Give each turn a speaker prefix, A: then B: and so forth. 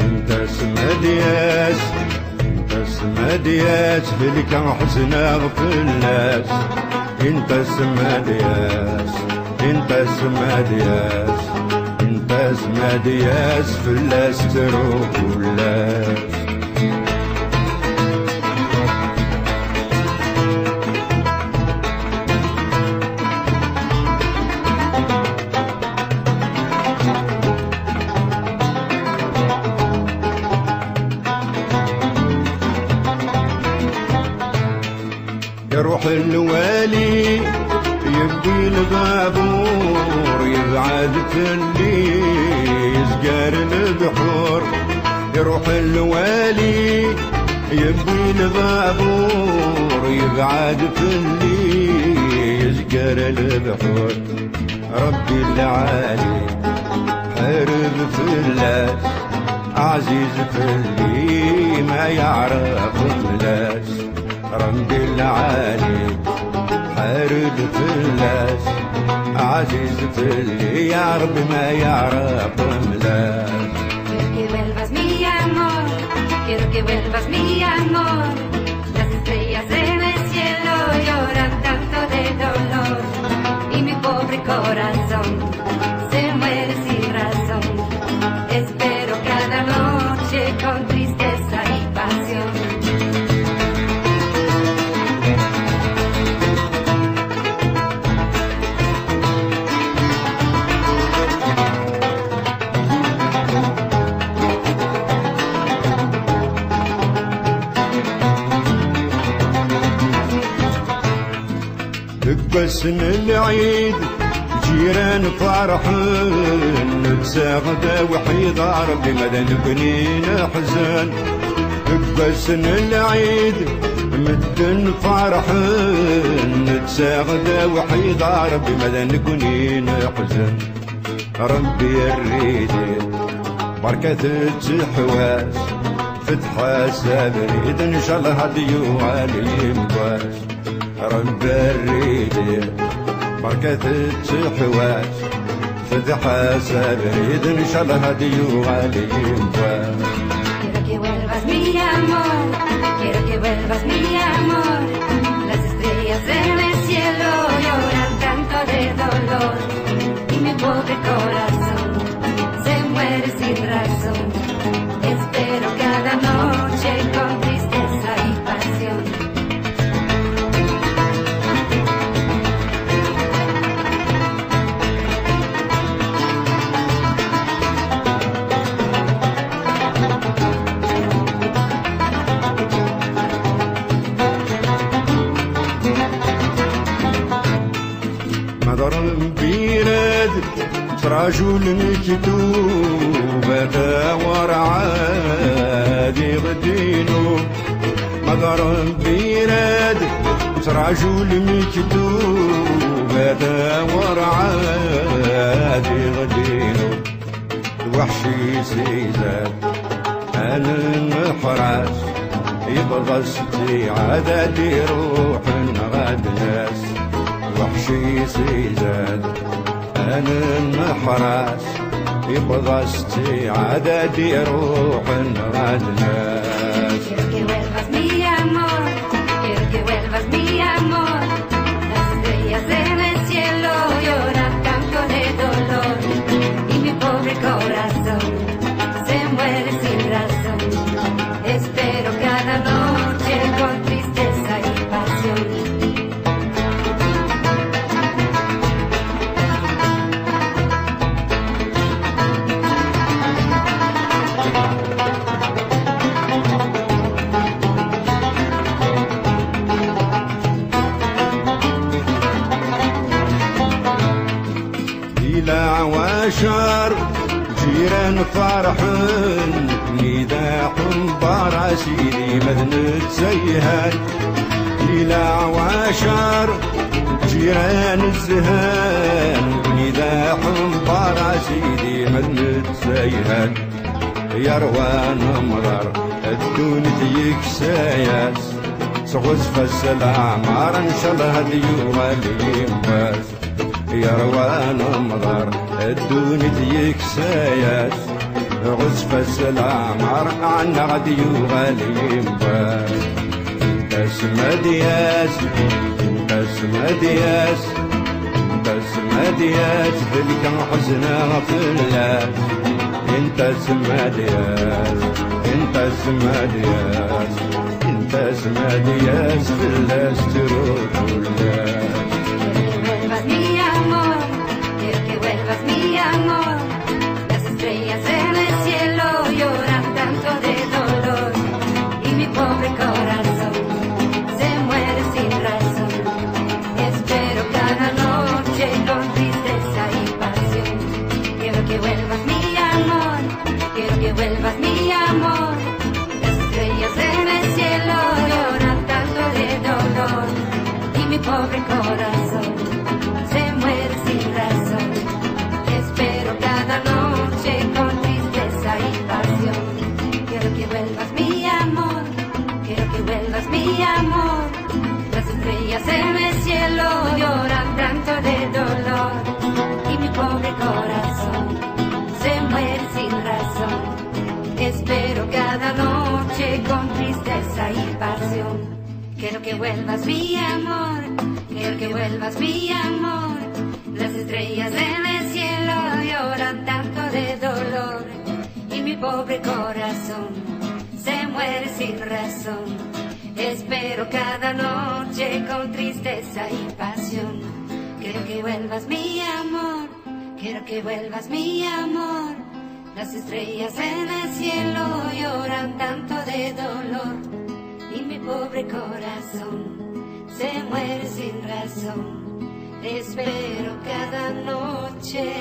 A: انت سمدياس انت سمدياس فيك حزنا في الناس انت سمدياس انت سمدياس انت سمدياس في اللاس تروح اللاس يروح الوالي يبدي الغابور يبعد اللي يسقر البحور يروح الوالي يبدي الغابور يبعد اللي يسقر البحور ربي العالي حارب في اللاس عزيز في اللي ما يعرف الناس ربي العالي حارب في الناس عزيز في اللي يا رب ما يعرف ملاس
B: Quiero que vuelvas mi amor, quiero que vuelvas mi amor. Las estrellas en el cielo lloran tanto de dolor y mi pobre corazón se muere sin razón. Espero cada noche con tristeza y pasión.
A: بسن العيد جيران فرحان نتساغد وحيدار بمدى نبني نحزن بسن العيد مدن فرحان نتساغد وحيدار بمدى نبني نحزن ربي الريدي بركة الحواس فتحة سابريد ان شاء الله هديو علي مباس رب الريد بركة الحواس فتحة سابريد ان شاء الله هديو علي مباس
B: Quiero que vuelvas mi amor, quiero que vuelvas mi amor. Las estrellas en el cielo lloran tanto de dolor y mi pobre corazón se muere sin razón. Espero cada noche con tristeza y pasión.
A: مدر بيرد رجل مكتوب داور عادي غدينو مدر بيرد رجل مكتوب داور عادي غدينو الوحشي سيزاد انا النحراس يبغى استعادة روح غاد ناس وحشي سيزاد انا النحراس يبغى استعادة روح غاد ناس
B: Quiero que vuelvas mi amor, quiero que vuelvas mi amor. Las estrellas en el cielo lloran tanto de dolor y mi pobre corazón se muere sin razón. Espero cada noche con tristeza y pasión.
A: إلى عواشر جيران فرحان إذا حنبار سيدي مذن تسيهان إلى عواشر جيران الزهان إذا حنبار سيدي مذن تسيهان يروان مضر الدون ديك ساياس سغز فسل أعمار إن شاء الله هديو غالي باس يروان مضر الدون ديك ساياس غصف السلامر عنا غدي وغالي مبار انت سمدياس انت سمدياس انت سمدياس بالكم حزنا في الله انت سمدياس انت سمدياس انت سمدياس في الاستروك والناس
B: vuelvas mi amor, quiero que vuelvas mi amor. Las estrellas en el cielo lloran tanto de dolor y mi pobre corazón se muere sin razón. Espero cada noche con tristeza y pasión. Quiero que vuelvas mi amor, quiero que vuelvas mi amor. Las estrellas en el cielo lloran tanto de dolor y mi pobre corazón se muere sin razón. Espero cada noche con tristeza y pasión. Quiero que vuelvas mi amor, quiero que vuelvas mi amor. Las estrellas en el cielo lloran tanto de dolor y mi pobre corazón se muere sin razón. Espero cada noche con tristeza y pasión. Quiero que vuelvas mi amor, quiero que vuelvas mi amor. Las estrellas en el cielo lloran tanto de dolor y mi pobre corazón se muere sin razón. Espero cada noche con tristeza y pasión. Quiero que vuelvas mi amor, quiero que vuelvas mi amor. Las estrellas en el cielo lloran tanto de dolor y mi pobre corazón se muere sin razón. Espero cada noche